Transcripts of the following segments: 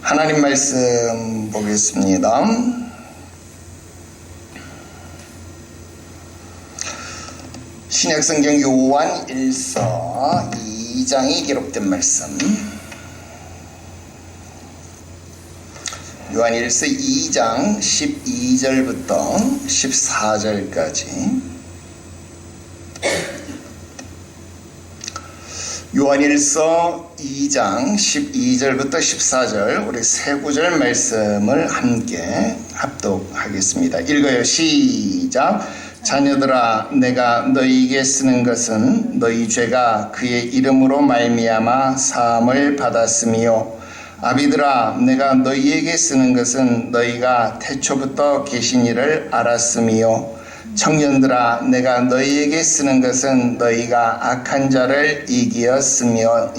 하나님 말씀 보겠습니다. 신약성경 요한 1서 2장이 기록된 말씀. 요한 1서 2장 12절부터 14절까지. 요한일서 2장 12절부터 14절 우리 세 구절 말씀을 함께 합독하겠습니다. 읽어요. 시작. 자녀들아, 내가 너희에게 쓰는 것은 너희 죄가 그의 이름으로 말미암아 사함을 받았으며, 아비들아, 내가 너희에게 쓰는 것은 너희가 태초부터 계신 이를 알았으며, 청년들아, 내가 너희에게 쓰는 것은 너희가 악한 자를 이기었음이라.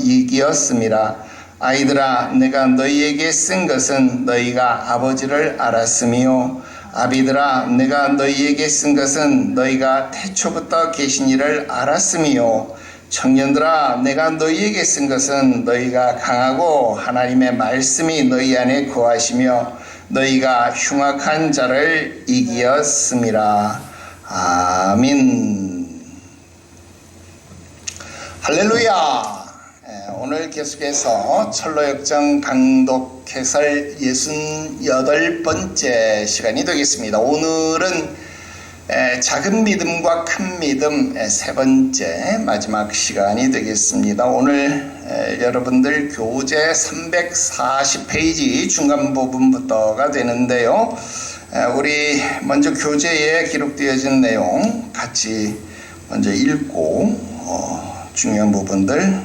아이들아, 내가 너희에게 쓴 것은 너희가 아버지를 알았으며, 아비들아, 내가 너희에게 쓴 것은 너희가 태초부터 계신 이를 알았으며, 청년들아, 내가 너희에게 쓴 것은 너희가 강하고 하나님의 말씀이 너희 안에 거하시며 너희가 흉악한 자를 이기었음이라. 아멘. 할렐루야. 오늘 계속해서 철로역정 강독 해설 68번째 시간이 되겠습니다. 오늘은 작은 믿음과 큰 믿음 세 번째 마지막 시간이 되겠습니다. 오늘 여러분들 교재 340페이지 중간 부분부터가 되는데요. 우리 먼저 교재에 기록되어진 내용 같이 먼저 읽고 중요한 부분들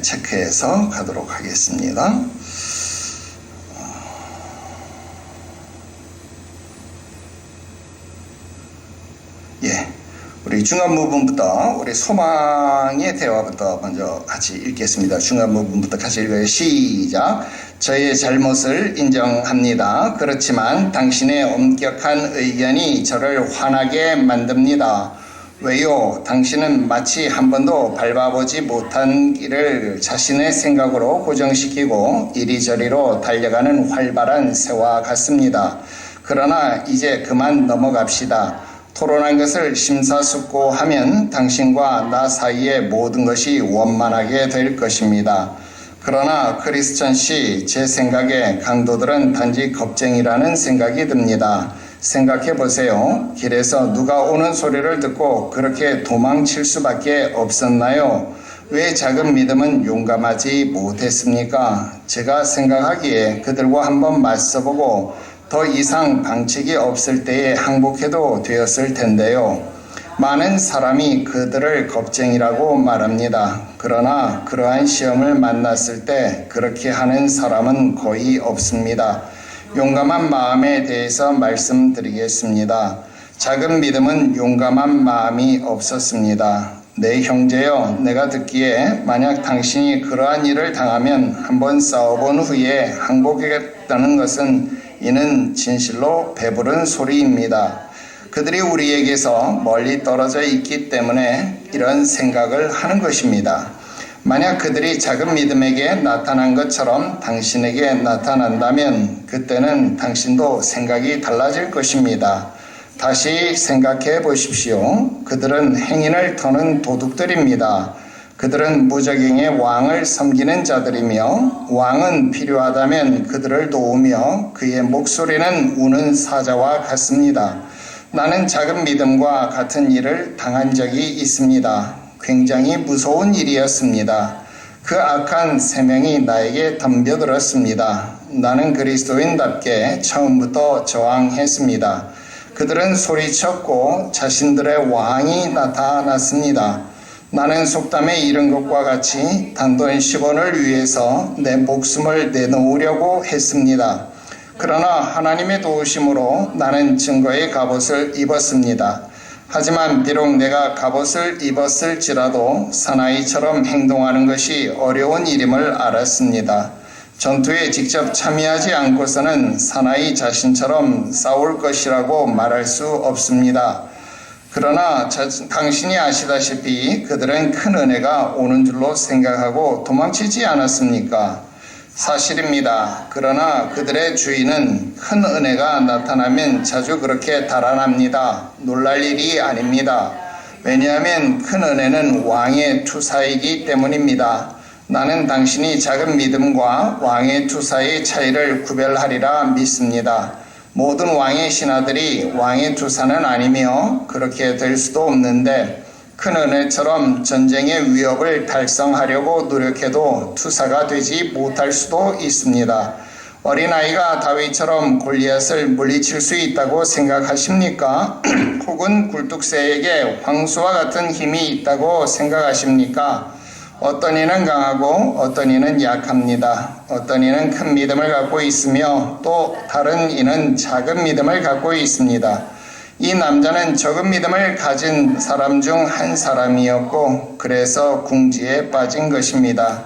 체크해서 가도록 하겠습니다. 우리 중간 부분부터 우리 소망의 대화부터 먼저 같이 읽겠습니다. 중간 부분부터 같이 읽어요. 시작. 저의 잘못을 인정합니다. 그렇지만 당신의 엄격한 의견이 저를 화나게 만듭니다. 왜요? 당신은 마치 한 번도 밟아보지 못한 길을 자신의 생각으로 고정시키고 이리저리로 달려가는 활발한 새와 같습니다. 그러나 이제 그만 넘어갑시다. 토론한 것을 심사숙고하면 당신과 나 사이의 모든 것이 원만하게 될 것입니다. 그러나 크리스천 씨, 제 생각에 강도들은 단지 겁쟁이라는 생각이 듭니다. 생각해 보세요. 길에서 누가 오는 소리를 듣고 그렇게 도망칠 수밖에 없었나요? 왜 작은 믿음은 용감하지 못했습니까? 제가 생각하기에 그들과 한번 맞서보고 더 이상 방책이 없을 때에 항복해도 되었을 텐데요. 많은 사람이 그들을 겁쟁이라고 말합니다. 그러나 그러한 시험을 만났을 때 그렇게 하는 사람은 거의 없습니다. 용감한 마음에 대해서 말씀드리겠습니다. 작은 믿음은 용감한 마음이 없었습니다. 내 형제여, 내가 듣기에 만약 당신이 그러한 일을 당하면 한번 싸워본 후에 항복하겠다는 것은 이는 진실로 배부른 소리입니다. 그들이 우리에게서 멀리 떨어져 있기 때문에 이런 생각을 하는 것입니다. 만약 그들이 작은 믿음에게 나타난 것처럼 당신에게 나타난다면 그때는 당신도 생각이 달라질 것입니다. 다시 생각해 보십시오. 그들은 행인을 터는 도둑들입니다. 그들은 무적행의 왕을 섬기는 자들이며 왕은 필요하다면 그들을 도우며 그의 목소리는 우는 사자와 같습니다. 나는 작은 믿음과 같은 일을 당한 적이 있습니다. 굉장히 무서운 일이었습니다. 그 악한 세명이 나에게 덤벼들었습니다. 나는 그리스도인답게 처음부터 저항했습니다. 그들은 소리쳤고 자신들의 왕이 나타났습니다. 나는 속담에 이른 것과 같이 단돈 10원을 위해서 내 목숨을 내놓으려고 했습니다. 그러나 하나님의 도우심으로 나는 증거의 갑옷을 입었습니다. 하지만 비록 내가 갑옷을 입었을지라도 사나이처럼 행동하는 것이 어려운 일임을 알았습니다. 전투에 직접 참여하지 않고서는 사나이 자신처럼 싸울 것이라고 말할 수 없습니다. 그러나 당신이 아시다시피 그들은 큰 은혜가 오는 줄로 생각하고 도망치지 않았습니까? 사실입니다. 그러나 그들의 주인은 큰 은혜가 나타나면 자주 그렇게 달아납니다. 놀랄 일이 아닙니다. 왜냐하면 큰 은혜는 왕의 투사이기 때문입니다. 나는 당신이 작은 믿음과 왕의 투사의 차이를 구별하리라 믿습니다. 모든 왕의 신하들이 왕의 투사는 아니며 그렇게 될 수도 없는데 큰 은혜처럼 전쟁의 위협을 달성하려고 노력해도 투사가 되지 못할 수도 있습니다. 어린아이가 다윗처럼 골리앗을 물리칠 수 있다고 생각하십니까? 혹은 굴뚝새에게 황소와 같은 힘이 있다고 생각하십니까? 어떤 이는 강하고 어떤 이는 약합니다. 어떤 이는 큰 믿음을 갖고 있으며 또 다른 이는 작은 믿음을 갖고 있습니다. 이 남자는 적은 믿음을 가진 사람 중 한 사람이었고 그래서 궁지에 빠진 것입니다.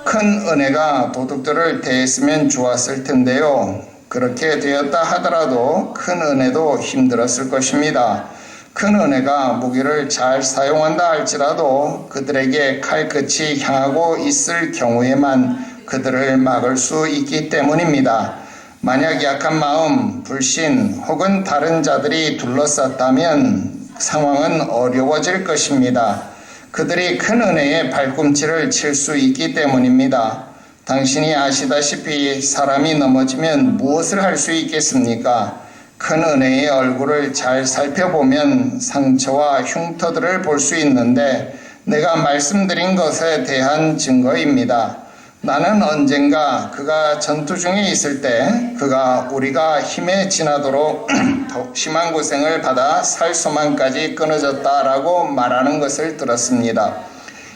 큰 은혜가 도둑들을 대했으면 좋았을 텐데요. 그렇게 되었다 하더라도 큰 은혜도 힘들었을 것입니다. 큰 은혜가 무기를 잘 사용한다 할지라도 그들에게 칼끝이 향하고 있을 경우에만 그들을 막을 수 있기 때문입니다. 만약 약한 마음, 불신 혹은 다른 자들이 둘러쌌다면 상황은 어려워질 것입니다. 그들이 큰 은혜에 발꿈치를 칠 수 있기 때문입니다. 당신이 아시다시피 사람이 넘어지면 무엇을 할 수 있겠습니까? 큰 은혜의 얼굴을 잘 살펴보면 상처와 흉터들을 볼 수 있는데 내가 말씀드린 것에 대한 증거입니다. 나는 언젠가 그가 전투 중에 있을 때 그가 우리가 힘에 지나도록 더 심한 고생을 받아 살소망까지 끊어졌다라고 말하는 것을 들었습니다.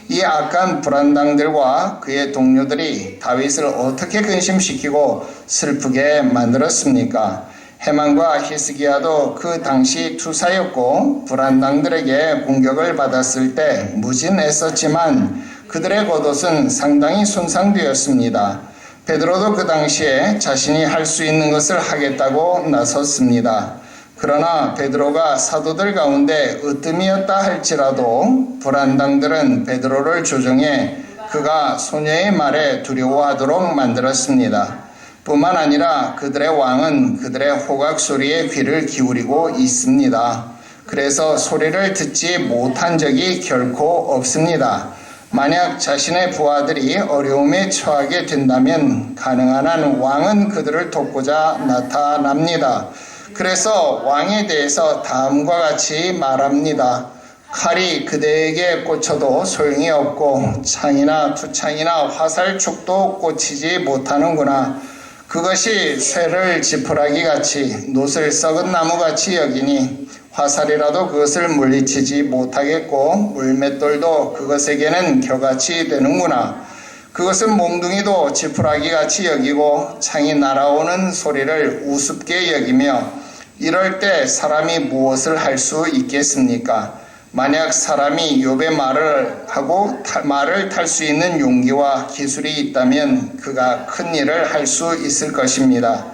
이 악한 불안당들과 그의 동료들이 다윗을 어떻게 근심시키고 슬프게 만들었습니까? 해만과 히스기야도 그 당시 투사였고 불안당들에게 공격을 받았을 때 무진했었지만 그들의 겉옷은 상당히 손상되었습니다. 베드로도 그 당시에 자신이 할 수 있는 것을 하겠다고 나섰습니다. 그러나 베드로가 사도들 가운데 으뜸이었다 할지라도 불안당들은 베드로를 조종해 그가 소녀의 말에 두려워하도록 만들었습니다. 뿐만 아니라 그들의 왕은 그들의 호각 소리에 귀를 기울이고 있습니다. 그래서 소리를 듣지 못한 적이 결코 없습니다. 만약 자신의 부하들이 어려움에 처하게 된다면 가능한 한 왕은 그들을 돕고자 나타납니다. 그래서 왕에 대해서 다음과 같이 말합니다. 칼이 그대에게 꽂혀도 소용이 없고 창이나 투창이나 화살촉도 꽂히지 못하는구나. 그것이 쇠를 지푸라기 같이 놋을 썩은 나무 같이 여기니 화살이라도 그것을 물리치지 못하겠고 물맷돌도 그것에게는 겨같이 되는구나. 그것은 몽둥이도 지푸라기 같이 여기고 창이 날아오는 소리를 우습게 여기며 이럴 때 사람이 무엇을 할 수 있겠습니까? 만약 사람이 욥의 말을 하고 말을 탈 수 있는 용기와 기술이 있다면 그가 큰 일을 할 수 있을 것입니다.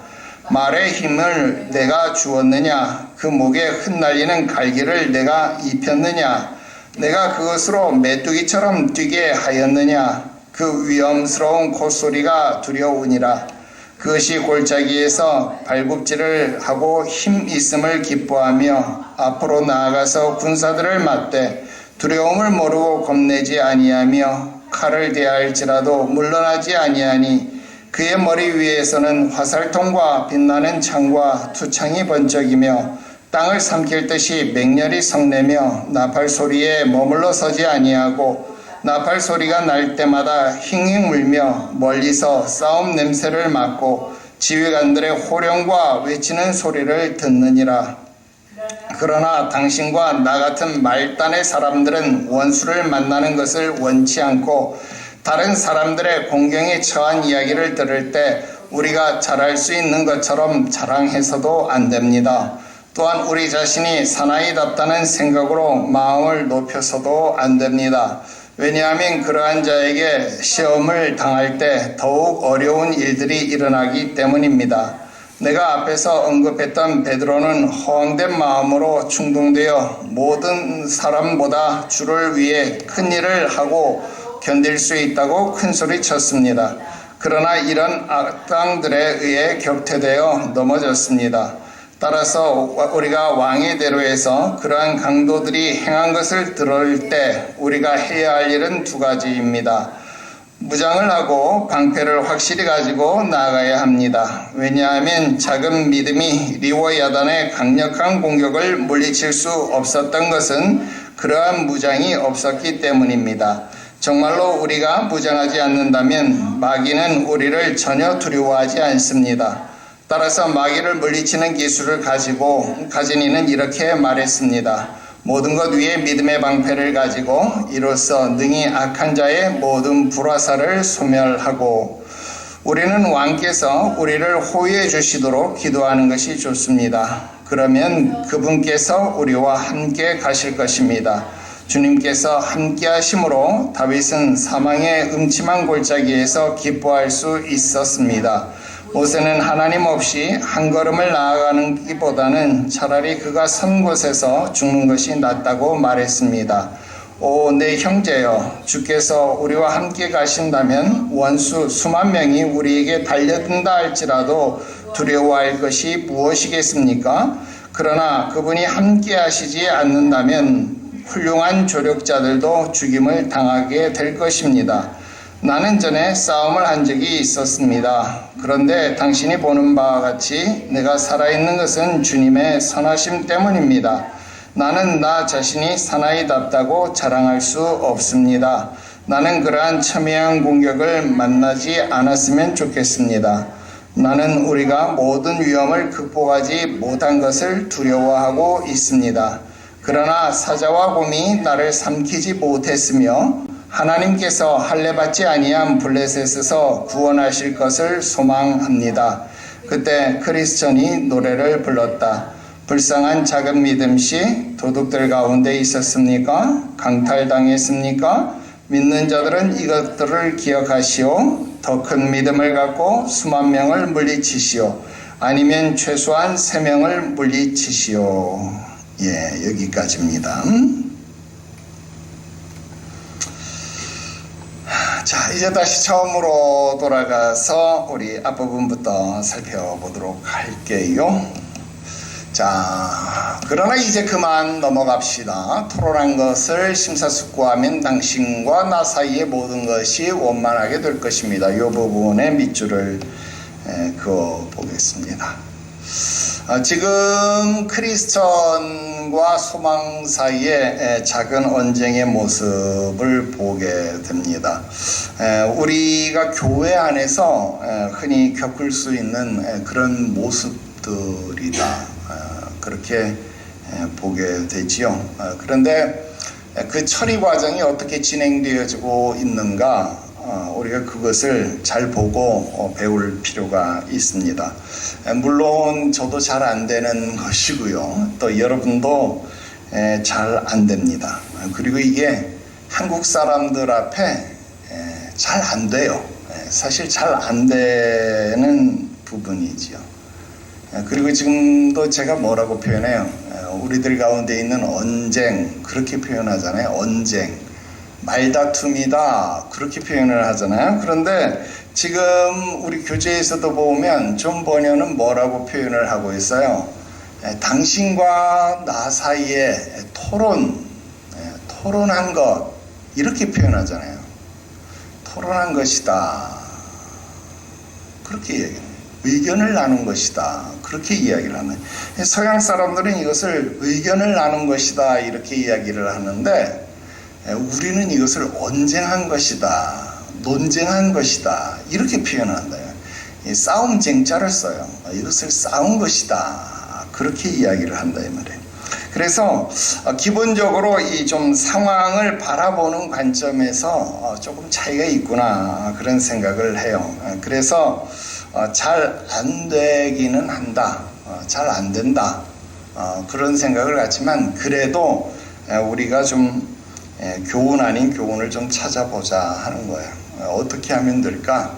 말의 힘을 내가 주었느냐? 그 목에 흩날리는 갈기를 내가 입혔느냐? 내가 그것으로 메뚜기처럼 뛰게 하였느냐? 그 위험스러운 콧소리가 두려우니라. 그것이 골짜기에서 발굽질을 하고 힘 있음을 기뻐하며 앞으로 나아가서 군사들을 맞대 두려움을 모르고 겁내지 아니하며 칼을 대할지라도 물러나지 아니하니 그의 머리 위에서는 화살통과 빛나는 창과 투창이 번쩍이며 땅을 삼킬 듯이 맹렬히 성내며 나팔 소리에 머물러 서지 아니하고 나팔 소리가 날 때마다 힝힝 울며 멀리서 싸움 냄새를 맡고 지휘관들의 호령과 외치는 소리를 듣느니라. 그러나 당신과 나 같은 말단의 사람들은 원수를 만나는 것을 원치 않고 다른 사람들의 공경에 처한 이야기를 들을 때 우리가 잘할 수 있는 것처럼 자랑해서도 안 됩니다. 또한 우리 자신이 사나이답다는 생각으로 마음을 높여서도 안 됩니다. 왜냐하면 그러한 자에게 시험을 당할 때 더욱 어려운 일들이 일어나기 때문입니다. 내가 앞에서 언급했던 베드로는 허황된 마음으로 충동되어 모든 사람보다 주를 위해 큰 일을 하고 견딜 수 있다고 큰소리 쳤습니다. 그러나 이런 악당들에 의해 격퇴되어 넘어졌습니다. 따라서 우리가 왕의 대로에서 그러한 강도들이 행한 것을 들을 때 우리가 해야 할 일은 두 가지입니다. 무장을 하고 방패를 확실히 가지고 나아가야 합니다. 왜냐하면 작은 믿음이 리워 야단의 강력한 공격을 물리칠 수 없었던 것은 그러한 무장이 없었기 때문입니다. 정말로 우리가 무장하지 않는다면 마귀는 우리를 전혀 두려워하지 않습니다. 따라서 마귀를 물리치는 기술을 가진 이는 이렇게 말했습니다. 모든 것 위에 믿음의 방패를 가지고 이로써 능히 악한 자의 모든 불화살을 소멸하고. 우리는 왕께서 우리를 호위해 주시도록 기도하는 것이 좋습니다. 그러면 그분께서 우리와 함께 가실 것입니다. 주님께서 함께 하심으로 다윗은 사망의 음침한 골짜기에서 기뻐할 수 있었습니다. 모세는 하나님 없이 한 걸음을 나아가는 것보다는 차라리 그가 선 곳에서 죽는 것이 낫다고 말했습니다. 오, 내 형제여, 주께서 우리와 함께 가신다면 원수 수만 명이 우리에게 달려든다 할지라도 두려워할 것이 무엇이겠습니까? 그러나 그분이 함께 하시지 않는다면 훌륭한 조력자들도 죽임을 당하게 될 것입니다. 나는 전에 싸움을 한 적이 있었습니다. 그런데 당신이 보는 바와 같이 내가 살아있는 것은 주님의 선하심 때문입니다. 나는 나 자신이 사나이답다고 자랑할 수 없습니다. 나는 그러한 첨예한 공격을 만나지 않았으면 좋겠습니다. 나는 우리가 모든 위험을 극복하지 못한 것을 두려워하고 있습니다. 그러나 사자와 곰이 나를 삼키지 못했으며 하나님께서 할례받지 아니한 블레셋에서 구원하실 것을 소망합니다. 그때 크리스천이 노래를 불렀다. 불쌍한 작은 믿음씨 도둑들 가운데 있었습니까? 강탈당했습니까? 믿는 자들은 이것들을 기억하시오. 더 큰 믿음을 갖고 수만 명을 물리치시오. 아니면 최소한 3명을 물리치시오. 예, 여기까지입니다. 자, 이제 다시 처음으로 돌아가서 우리 앞부분부터 살펴보도록 할게요. 자, 그러나 이제 그만 넘어갑시다. 토론한 것을 심사숙고하면 당신과 나 사이의 모든 것이 원만하게 될 것입니다. 이 부분에 밑줄을 그어 보겠습니다. 지금 크리스천과 소망 사이의 작은 언쟁의 모습을 보게 됩니다. 우리가 교회 안에서 흔히 겪을 수 있는 그런 모습들이다. 그렇게 보게 되지요. 그런데 그 처리 과정이 어떻게 진행되어지고 있는가, 우리가 그것을 잘 보고 배울 필요가 있습니다. 물론 저도 잘 안 되는 것이고요. 또 여러분도 잘 안 됩니다. 그리고 이게 한국 사람들 앞에 잘 안 돼요. 사실 잘 안 되는 부분이지요. 그리고 지금도 제가 뭐라고 표현해요? 우리들 가운데 있는 언쟁, 그렇게 표현하잖아요. 언쟁, 말다툼이다, 그렇게 표현을 하잖아요. 그런데 지금 우리 교재에서도 보면 존 버녀는 뭐라고 표현을 하고 있어요? 당신과 나 사이에 토론한 것, 이렇게 표현하잖아요. 토론한 것이다, 그렇게 얘기해요. 의견을 나눈 것이다, 그렇게 이야기를 하는. 서양 사람들은 이것을 의견을 나눈 것이다 이렇게 이야기를 하는데, 우리는 이것을 언쟁한 것이다, 논쟁한 것이다 이렇게 표현한다. 싸움쟁자를 써요. 이것을 싸운 것이다, 그렇게 이야기를 한다 이 말이에요. 그래서 기본적으로 이 좀 상황을 바라보는 관점에서 조금 차이가 있구나, 그런 생각을 해요. 그래서 잘 안 되기는 한다, 잘 안 된다, 그런 생각을 갖지만, 그래도 우리가 좀 교훈 아닌 교훈을 좀 찾아보자 하는 거예요. 어떻게 하면 될까?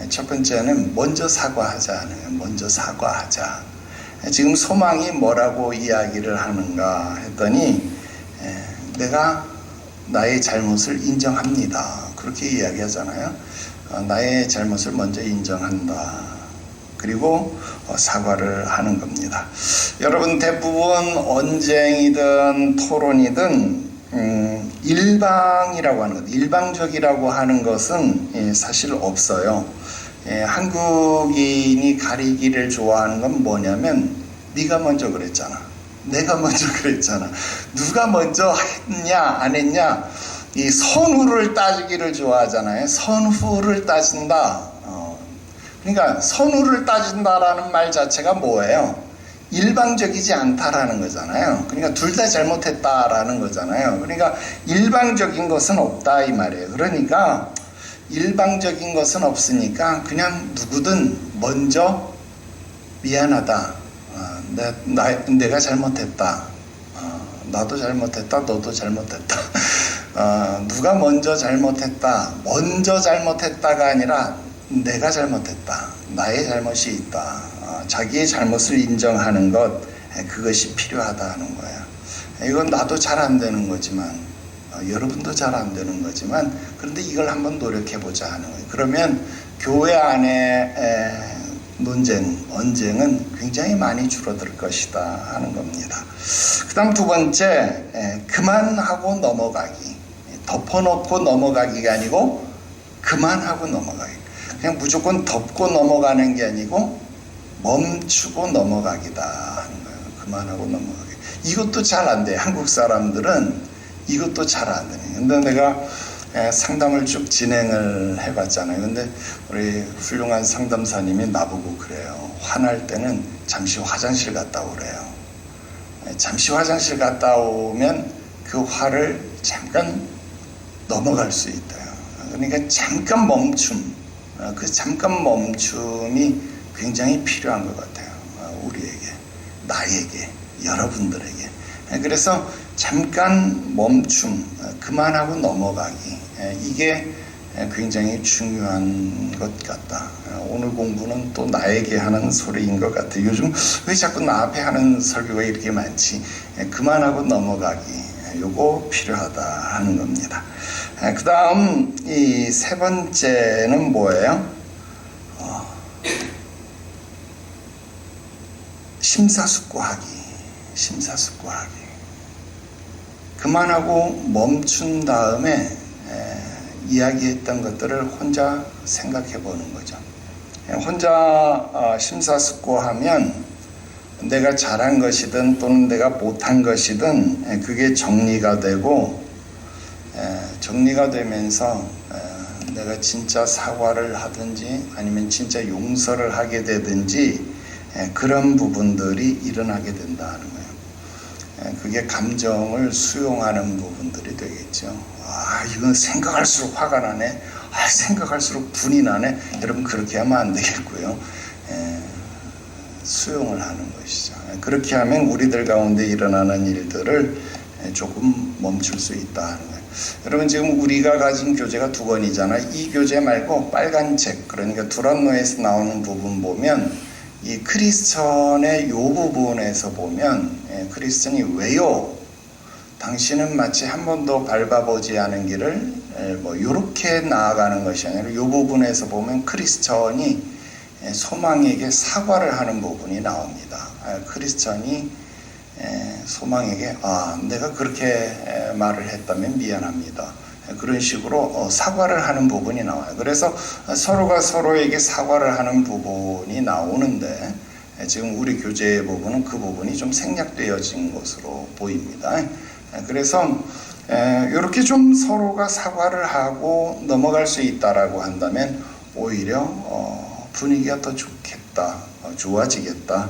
첫 번째는 먼저 사과하자. 먼저 사과하자. 지금 소망이 뭐라고 이야기를 하는가 했더니, 내가 나의 잘못을 인정합니다, 그렇게 이야기하잖아요. 나의 잘못을 먼저 인정한다. 그리고 사과를 하는 겁니다. 여러분, 대부분 언쟁이든 토론이든 일방이라고 하는 것, 일방적이라고 하는 것은 사실 없어요. 한국인이 가리기를 좋아하는 건 뭐냐면, 네가 먼저 그랬잖아, 내가 먼저 그랬잖아, 누가 먼저 했냐 안 했냐, 이 선후를 따지기를 좋아하잖아요. 선후를 따진다. 그러니까 선후를 따진다라는 말 자체가 뭐예요? 일방적이지 않다라는 거잖아요. 그러니까 둘 다 잘못했다라는 거잖아요. 그러니까 일방적인 것은 없다 이 말이에요. 그러니까 일방적인 것은 없으니까 그냥 누구든 먼저 미안하다, 내가 잘못했다, 나도 잘못했다, 너도 잘못했다, 누가 먼저 잘못했다, 먼저 잘못했다가 아니라 내가 잘못했다, 나의 잘못이 있다, 자기의 잘못을 인정하는 것, 그것이 필요하다 하는 거야. 이건 나도 잘 안 되는 거지만, 여러분도 잘 안 되는 거지만, 그런데 이걸 한번 노력해보자 하는 거예요. 그러면 교회 안에 언쟁은 굉장히 많이 줄어들 것이다 하는 겁니다. 그 다음 두 번째, 그만하고 넘어가기. 덮어놓고 넘어가기가 아니고 그만하고 넘어가기. 그냥 무조건 덮고 넘어가는 게 아니고 멈추고 넘어가기다 하는 거예요. 그만하고 넘어가기. 이것도 잘 안 돼요. 한국 사람들은 이것도 잘 안 돼요. 근데 내가 상담을 쭉 진행을 해봤잖아요. 근데 우리 훌륭한 상담사님이 나보고 그래요. 화날 때는 잠시 화장실 갔다 오래요. 잠시 화장실 갔다 오면 그 화를 잠깐 넘어갈 수 있대요. 그러니까 잠깐 멈춤, 그 잠깐 멈춤이 굉장히 필요한 것 같아요. 우리에게, 나에게, 여러분들에게. 그래서 잠깐 멈춤, 그만하고 넘어가기, 이게 굉장히 중요한 것 같다. 오늘 공부는 또 나에게 하는 소리인 것 같아요. 요즘 왜 자꾸 나 앞에 하는 설교가 이렇게 많지? 그만하고 넘어가기, 요거 필요하다 하는 겁니다. 그 다음 이 세 번째는 뭐예요? 심사숙고하기. 그만하고 멈춘 다음에 이야기했던 것들을 혼자 생각해 보는 거죠. 혼자 심사숙고하면 내가 잘한 것이든 또는 내가 못한 것이든 그게 정리가 되고, 정리가 되면서 내가 진짜 사과를 하든지 아니면 진짜 용서를 하게 되든지 그런 부분들이 일어나게 된다는 거예요. 그게 감정을 수용하는 부분들이 되겠죠. 이건 생각할수록 화가 나네. 생각할수록 분이 나네. 여러분, 그렇게 하면 안 되겠고요. 수용을 하는 것이죠. 그렇게 하면 우리들 가운데 일어나는 일들을 조금 멈출 수 있다 하는 거예요. 여러분, 지금 우리가 가진 교재가 두 권이잖아요. 이 교재 말고 빨간 책, 그러니까 두란노에서 나오는 부분 보면 이 크리스천의 요 부분에서 보면 크리스천이 왜요? 당신은 마치 한 번도 밟아보지 않은 길을 요렇게 나아가는 것이 아니라 요 부분에서 보면 크리스천이 소망에게 사과를 하는 부분이 나옵니다. 크리스천이 소망에게 내가 그렇게 말을 했다면 미안합니다, 그런 식으로 사과를 하는 부분이 나와요. 그래서 서로가 서로에게 사과를 하는 부분이 나오는데, 지금 우리 교재의 부분은 그 부분이 좀 생략되어진 것으로 보입니다. 그래서 이렇게 좀 서로가 사과를 하고 넘어갈 수 있다라고 한다면 오히려 분위기가 더 좋겠다, 좋아지겠다,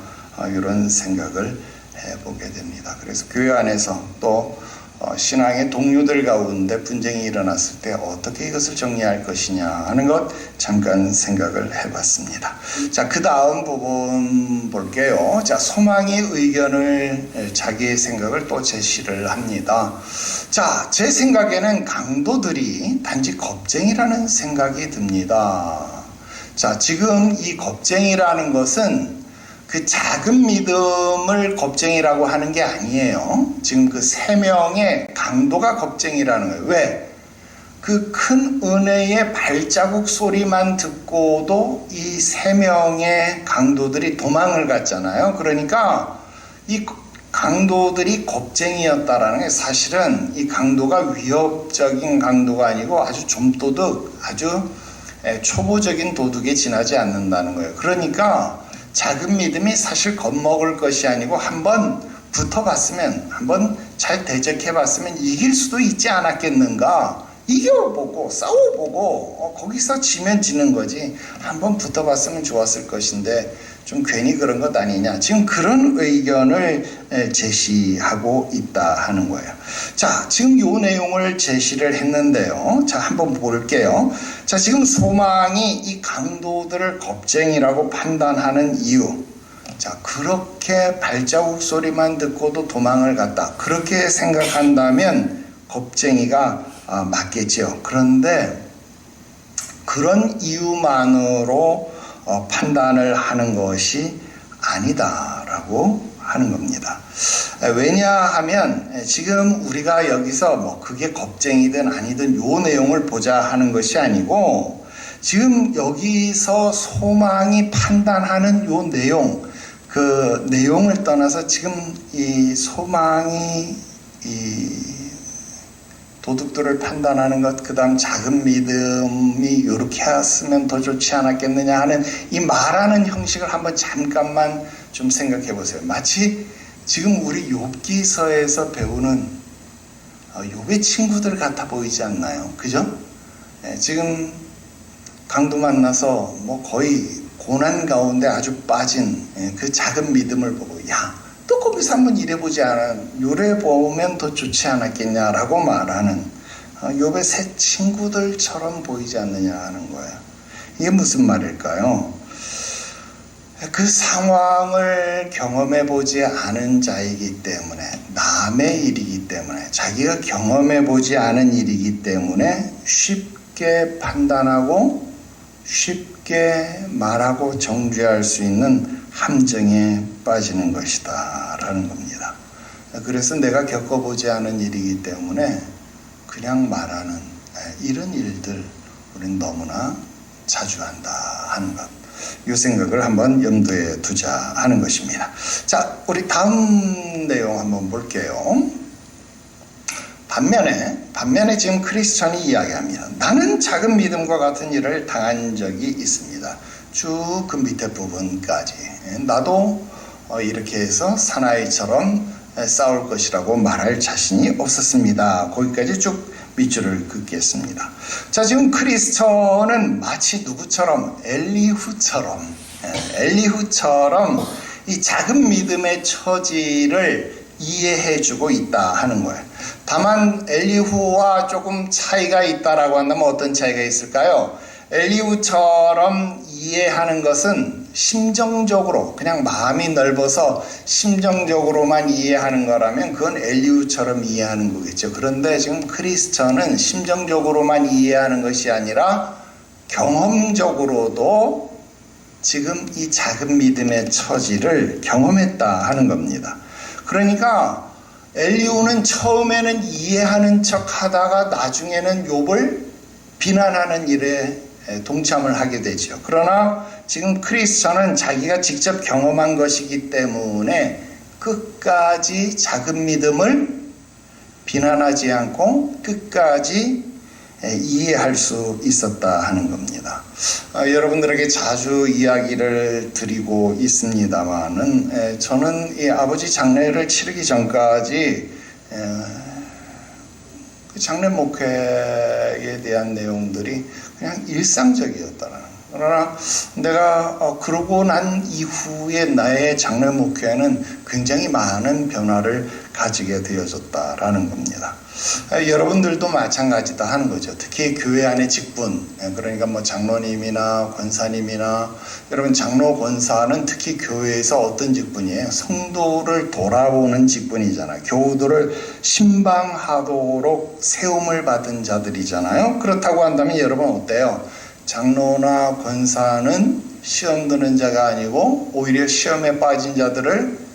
이런 생각을 해보게 됩니다. 그래서 교회 안에서 또 신앙의 동료들 가운데 분쟁이 일어났을 때 어떻게 이것을 정리할 것이냐 하는 것 잠깐 생각을 해봤습니다. 자, 그 다음 부분 볼게요. 자, 소망의 의견을, 자기의 생각을 또 제시를 합니다. 자, 제 생각에는 강도들이 단지 겁쟁이라는 생각이 듭니다. 자, 지금 이 겁쟁이라는 것은 그 작은 믿음을 겁쟁이라고 하는 게 아니에요. 지금 그 세 명의 강도가 겁쟁이라는 거예요. 왜? 그 큰 은혜의 발자국 소리만 듣고도 이 3명의 강도들이 도망을 갔잖아요. 그러니까 이 강도들이 겁쟁이였다라는 게 사실은 이 강도가 위협적인 강도가 아니고 아주 좀도둑, 아주 초보적인 도둑에 지나지 않는다는 거예요. 그러니까 작은 믿음이 사실 겁먹을 것이 아니고 한번 붙어봤으면, 한번 잘 대적해봤으면 이길 수도 있지 않았겠는가. 이겨보고 싸워보고 거기서 지면 지는 거지, 한번 붙어봤으면 좋았을 것인데 좀 괜히 그런 것 아니냐, 지금 그런 의견을 제시하고 있다 하는 거예요. 자, 지금 이 내용을 제시를 했는데요. 자, 한번 볼게요. 자, 지금 소망이 이 강도들을 겁쟁이라고 판단하는 이유, 자, 그렇게 발자국 소리만 듣고도 도망을 갔다, 그렇게 생각한다면 겁쟁이가 맞겠죠. 그런데 그런 이유만으로 판단을 하는 것이 아니다라고 하는 겁니다. 왜냐하면 지금 우리가 여기서 뭐 그게 겁쟁이든 아니든 요 내용을 보자 하는 것이 아니고, 지금 여기서 소망이 판단하는 요 내용, 그 내용을 떠나서 지금 이 소망이 이 도둑들을 판단하는 것, 그 다음 작은 믿음이 이렇게 했으면 더 좋지 않았겠느냐 하는 이 말하는 형식을 한번 잠깐만 좀 생각해 보세요. 마치 지금 우리 욥기서에서 배우는 욥의 친구들 같아 보이지 않나요? 그죠? 지금 강도 만나서 뭐 거의 고난 가운데 아주 빠진 그 작은 믿음을 보고, 야, 또 거기서 한번 일해보지 않아, 요래 보면 더 좋지 않았겠냐라고 말하는 욥의 새 친구들처럼 보이지 않느냐 하는 거예요. 이게 무슨 말일까요? 그 상황을 경험해보지 않은 자이기 때문에, 남의 일이기 때문에, 자기가 경험해보지 않은 일이기 때문에 쉽게 판단하고 쉽게 말하고 정죄할 수 있는 함정에 빠지는 것이다 라는 겁니다. 그래서 내가 겪어보지 않은 일이기 때문에 그냥 말하는 이런 일들 우린 너무나 자주 한다 하는 것, 이 생각을 한번 염두에 두자 하는 것입니다. 자, 우리 다음 내용 한번 볼게요. 반면에 지금 크리스천이 이야기합니다. 나는 작은 믿음과 같은 일을 당한 적이 있습니다. 쭉 그 밑에 부분까지, 나도 이렇게 해서 사나이처럼 싸울 것이라고 말할 자신이 없었습니다. 거기까지 쭉 밑줄을 긋겠습니다. 자, 지금 크리스천은 마치 누구처럼? 엘리후처럼 이 작은 믿음의 처지를 이해해주고 있다 하는 거예요. 다만 엘리후와 조금 차이가 있다라고 한다면 어떤 차이가 있을까요? 엘리후처럼 이해하는 것은 심정적으로, 그냥 마음이 넓어서 심정적으로만 이해하는 거라면 그건 엘리후처럼 이해하는 거겠죠. 그런데 지금 크리스천은 심정적으로만 이해하는 것이 아니라 경험적으로도 지금 이 작은 믿음의 처지를 경험했다 하는 겁니다. 그러니까 엘리후는 처음에는 이해하는 척 하다가 나중에는 욥을 비난하는 일에 동참을 하게 되죠. 그러나 지금 크리스천은 자기가 직접 경험한 것이기 때문에 끝까지 작은 믿음을 비난하지 않고 끝까지 이해할 수 있었다 하는 겁니다. 여러분들에게 자주 이야기를 드리고 있습니다만은 저는 이 아버지 장례를 치르기 전까지 그 장례 목회에 대한 내용들이 그냥 일상적이었다라는. 그러나 내가 그러고 난 이후에 나의 장례 목회는 굉장히 많은 변화를 가지게 되어졌다라는 겁니다. 여러분들도 마찬가지다 하는 거죠. 특히 교회 안의 직분, 그러니까 뭐 장로님이나 권사님이나, 여러분 장로 권사는 특히 교회에서 어떤 직분이에요? 성도를 돌아보는 직분이잖아요. 교우들을 신방하도록 세움을 받은 자들이잖아요. 그렇다고 한다면 여러분 어때요? 장로나 권사는 시험 드는 자가 아니고 오히려 시험에 빠진 자들을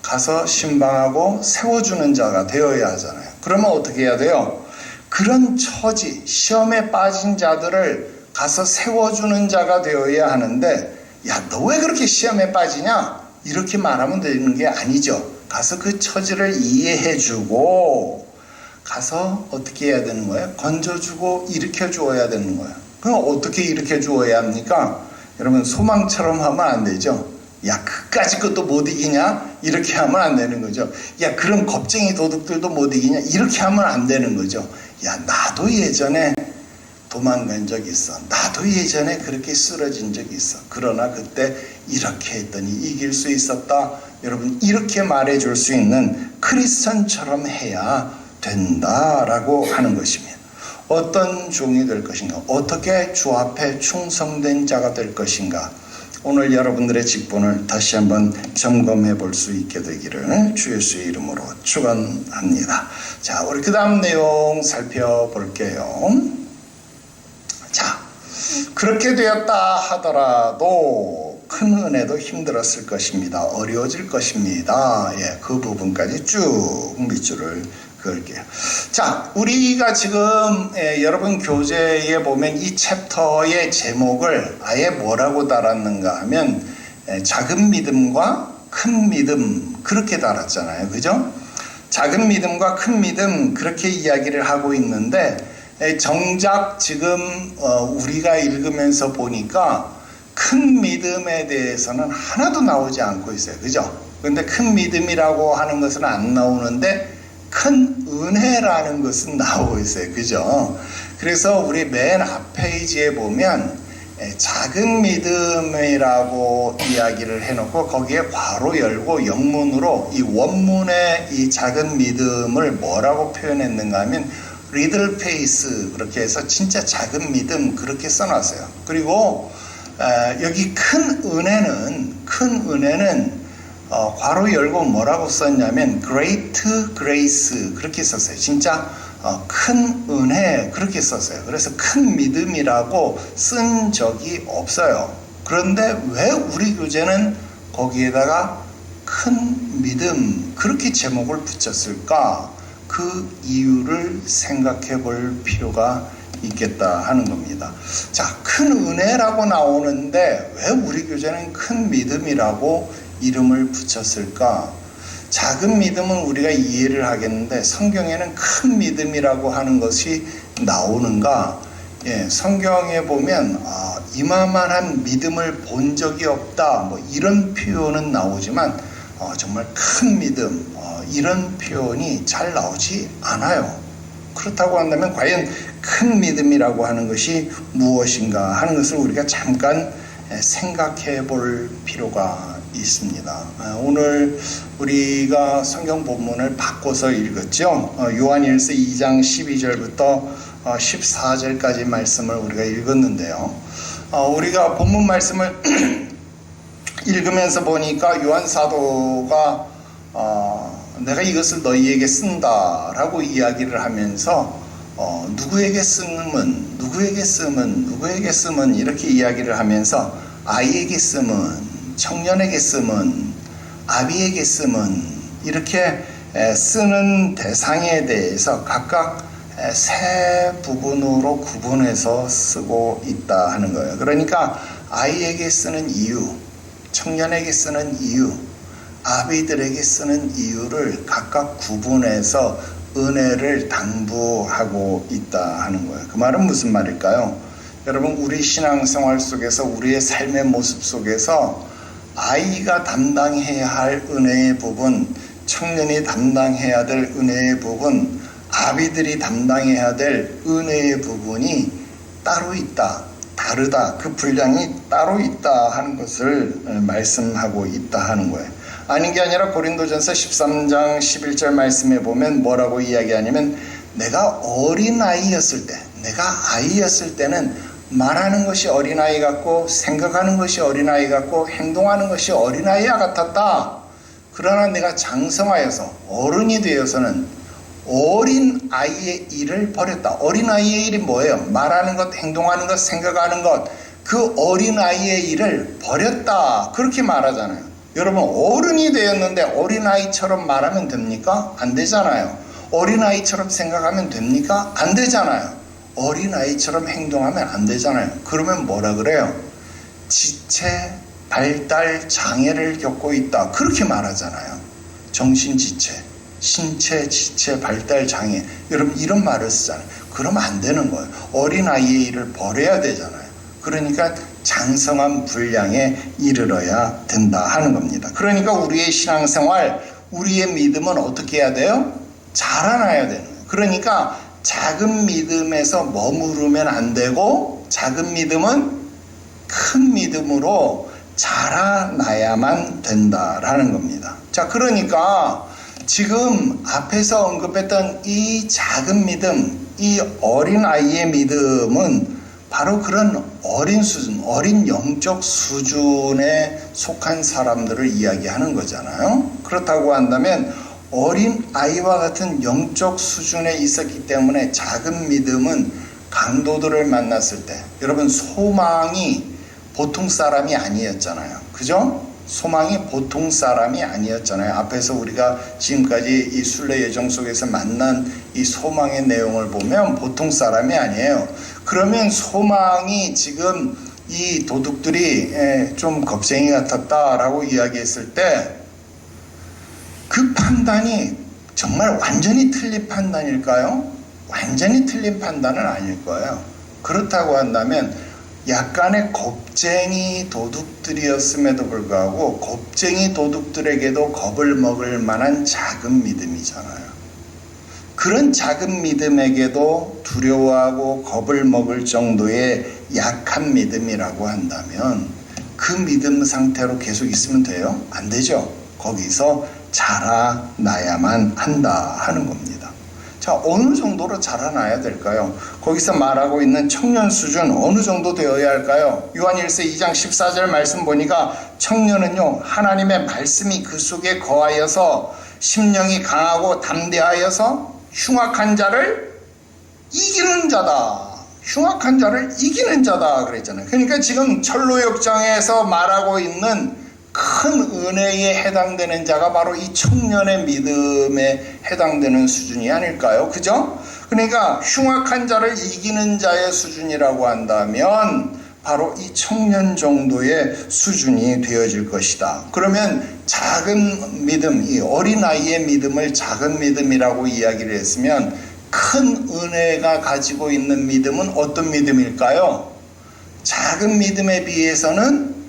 가서 신방하고 세워주는 자가 되어야 하잖아요. 그러면 어떻게 해야 돼요? 그런 처지, 시험에 빠진 자들을 가서 세워주는 자가 되어야 하는데, 야, 너 왜 그렇게 시험에 빠지냐? 이렇게 말하면 되는 게 아니죠. 가서 그 처지를 이해해주고 가서 어떻게 해야 되는 거예요? 건져주고 일으켜 주어야 되는 거예요. 그럼 어떻게 일으켜 주어야 합니까? 여러분, 소망처럼 하면 안 되죠. 야, 그까짓 것도 못 이기냐? 이렇게 하면 안 되는 거죠. 야, 그런 겁쟁이 도둑들도 못 이기냐? 이렇게 하면 안 되는 거죠. 야, 나도 예전에 도망간 적이 있어. 나도 예전에 그렇게 쓰러진 적이 있어. 그러나 그때 이렇게 했더니 이길 수 있었다. 여러분, 이렇게 말해줄 수 있는 크리스천처럼 해야 된다라고 하는 것입니다. 어떤 종이 될 것인가? 어떻게 주 앞에 충성된 자가 될 것인가? 오늘 여러분들의 직분을 다시 한번 점검해 볼 수 있게 되기를 주 예수의 이름으로 축원합니다. 자, 우리 그 다음 내용 살펴볼게요. 자, 그렇게 되었다 하더라도 큰 은혜도 힘들었을 것입니다. 어려워질 것입니다. 예, 그 부분까지 쭉 밑줄을 그을게요. 자, 우리가 지금 여러분 교재에 보면 이 챕터의 제목을 아예 뭐라고 달았는가 하면 작은 믿음과 큰 믿음, 그렇게 달았잖아요. 그죠? 작은 믿음과 큰 믿음, 그렇게 이야기를 하고 있는데, 정작 지금 우리가 읽으면서 보니까 큰 믿음에 대해서는 하나도 나오지 않고 있어요. 그죠? 그런데 큰 믿음이라고 하는 것은 안 나오는데 큰 은혜라는 것은 나오고 있어요. 그죠? 그래서 우리 맨 앞 페이지에 보면 작은 믿음이라고 이야기를 해놓고 거기에 괄호 열고 영문으로 이 원문의 이 작은 믿음을 뭐라고 표현했는가 하면 리들 페이스, 그렇게 해서 진짜 작은 믿음, 그렇게 써놨어요. 그리고 여기 큰 은혜는 괄호 열고 뭐라고 썼냐면 great grace, 그렇게 썼어요. 진짜 큰 은혜, 그렇게 썼어요. 그래서 큰 믿음이라고 쓴 적이 없어요. 그런데 왜 우리 교재는 거기에다가 큰 믿음, 그렇게 제목을 붙였을까? 그 이유를 생각해 볼 필요가 있겠다 하는 겁니다. 자, 큰 은혜라고 나오는데 왜 우리 교재는 큰 믿음이라고 이름을 붙였을까? 작은 믿음은 우리가 이해를 하겠는데 성경에는 큰 믿음이라고 하는 것이 나오는가? 예, 성경에 보면 이만한 믿음을 본 적이 없다, 뭐 이런 표현은 나오지만 정말 큰 믿음, 이런 표현이 잘 나오지 않아요. 그렇다고 한다면 과연 큰 믿음이라고 하는 것이 무엇인가 하는 것을 우리가 잠깐 생각해 볼 필요가 있습니다. 오늘 우리가 성경 본문을 바꿔서 읽었죠. 요한일서 2장 12절부터 14절까지 말씀을 우리가 읽었는데요. 우리가 본문 말씀을 읽으면서 보니까 요한 사도가 내가 이것을 너희에게 쓴다라고 이야기를 하면서 누구에게 쓰면 이렇게 이야기를 하면서 아이에게 쓰면, 청년에게 쓰면, 아비에게 쓰면, 이렇게 쓰는 대상에 대해서 각각 세 부분으로 구분해서 쓰고 있다 하는 거예요. 그러니까 아이에게 쓰는 이유, 청년에게 쓰는 이유, 아비들에게 쓰는 이유를 각각 구분해서 은혜를 당부하고 있다 하는 거예요. 그 말은 무슨 말일까요? 여러분, 우리 신앙생활 속에서, 우리의 삶의 모습 속에서 아이가 담당해야 할 은혜의 부분, 청년이 담당해야 될 은혜의 부분, 아비들이 담당해야 될 은혜의 부분이 따로 있다, 다르다, 그 분량이 따로 있다 하는 것을 말씀하고 있다 하는 거예요. 아닌 게 아니라 고린도전서 13장 11절 말씀에 보면 뭐라고 이야기하냐면, 내가 어린아이였을 때, 내가 아이였을 때는 말하는 것이 어린아이 같고 생각하는 것이 어린아이 같고 행동하는 것이 어린아이와 같았다. 그러나 내가 장성하여서 어른이 되어서는 어린아이의 일을 버렸다. 어린아이의 일이 뭐예요? 말하는 것, 행동하는 것, 생각하는 것, 그 어린아이의 일을 버렸다, 그렇게 말하잖아요. 여러분, 어른이 되었는데 어린아이처럼 말하면 됩니까? 안 되잖아요. 어린아이처럼 생각하면 됩니까? 안 되잖아요. 어린아이처럼 행동하면 안 되잖아요. 그러면 뭐라 그래요? 지체, 발달, 장애를 겪고 있다. 그렇게 말하잖아요. 정신지체, 신체, 지체, 발달, 장애. 여러분 이런 말을 쓰잖아요. 그러면 안 되는 거예요. 어린아이의 일을 버려야 되잖아요. 그러니까 장성한 분량에 이르러야 된다 하는 겁니다. 그러니까 우리의 신앙생활, 우리의 믿음은 어떻게 해야 돼요? 자라나야 되는 거예요. 그러니까 작은 믿음에서 머무르면 안 되고 작은 믿음은 큰 믿음으로 자라나야만 된다라는 겁니다. 자, 그러니까 지금 앞에서 언급했던 이 작은 믿음, 이 어린아이의 믿음은 바로 그런 어린 수준, 어린 영적 수준에 속한 사람들을 이야기하는 거잖아요. 그렇다고 한다면 어린 아이와 같은 영적 수준에 있었기 때문에 작은 믿음은 강도들을 만났을 때, 여러분 소망이 보통 사람이 아니었잖아요. 그죠? 소망이 보통 사람이 아니었잖아요. 앞에서 우리가 지금까지 이 순례 여정 속에서 만난 이 소망의 내용을 보면 보통 사람이 아니에요. 그러면 소망이 지금 이 도둑들이 좀 겁쟁이 같았다라고 이야기했을 때 그 판단이 정말 완전히 틀린 판단일까요? 완전히 틀린 판단은 아닐 거예요. 그렇다고 한다면 약간의 겁쟁이 도둑들이었음에도 불구하고 겁쟁이 도둑들에게도 겁을 먹을 만한 작은 믿음이잖아요. 그런 작은 믿음에게도 두려워하고 겁을 먹을 정도의 약한 믿음이라고 한다면 그 믿음 상태로 계속 있으면 돼요? 안 되죠. 거기서 자라나야만 한다 하는 겁니다. 자, 어느 정도로 자라나야 될까요? 거기서 말하고 있는 청년 수준 어느 정도 되어야 할까요? 요한일서 2장 14절 말씀 보니까 청년은요, 하나님의 말씀이 그 속에 거하여서 심령이 강하고 담대하여서 흉악한 자를 이기는 자다. 흉악한 자를 이기는 자다 그랬잖아요. 그러니까 지금 철로역정에서 말하고 있는 큰 은혜에 해당되는 자가 바로 이 청년의 믿음에 해당되는 수준이 아닐까요? 그죠? 그러니까 흉악한 자를 이기는 자의 수준이라고 한다면 바로 이 청년 정도의 수준이 되어질 것이다. 그러면 작은 믿음, 이 어린아이의 믿음을 작은 믿음이라고 이야기를 했으면 큰 은혜가 가지고 있는 믿음은 어떤 믿음일까요? 작은 믿음에 비해서는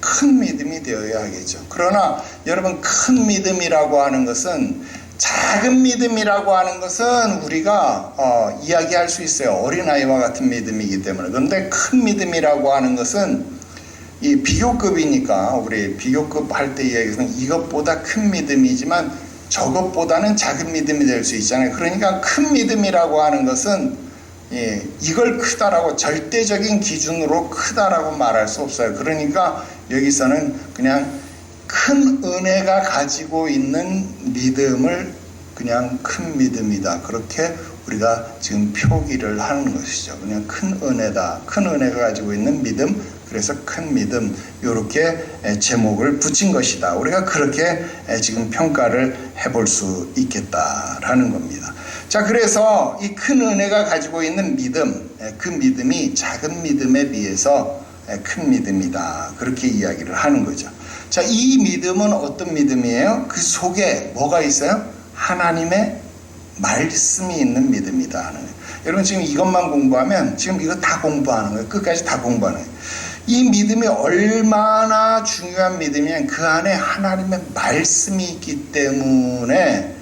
큰 믿음이 되어야 하겠죠. 그러나 여러분 큰 믿음이라고 하는 것은 작은 믿음이라고 하는 것은 우리가 이야기할 수 있어요. 어린아이와 같은 믿음이기 때문에. 그런데 큰 믿음이라고 하는 것은 이 비교급이니까 우리 비교급 할 때 이야기해서는 이것보다 큰 믿음이지만 저것보다는 작은 믿음이 될 수 있잖아요. 그러니까 큰 믿음이라고 하는 것은 이걸 크다라고 절대적인 기준으로 크다라고 말할 수 없어요. 그러니까 여기서는 그냥 큰 은혜가 가지고 있는 믿음을 그냥 큰 믿음이다. 그렇게 우리가 지금 표기를 하는 것이죠. 그냥 큰 은혜다. 큰 은혜가 가지고 있는 믿음. 그래서 큰 믿음. 이렇게 제목을 붙인 것이다. 우리가 그렇게 지금 평가를 해볼 수 있겠다라는 겁니다. 자, 그래서 이 큰 은혜가 가지고 있는 믿음, 그 믿음이 작은 믿음에 비해서 큰 믿음이다. 그렇게 이야기를 하는 거죠. 자, 이 믿음은 어떤 믿음이에요? 그 속에 뭐가 있어요? 하나님의 말씀이 있는 믿음이다 하는 거예요. 여러분 지금 이것만 공부하면 지금 이거 다 공부하는 거예요. 끝까지 다 공부하는 거예요. 이 믿음이 얼마나 중요한 믿음이냐면 그 안에 하나님의 말씀이 있기 때문에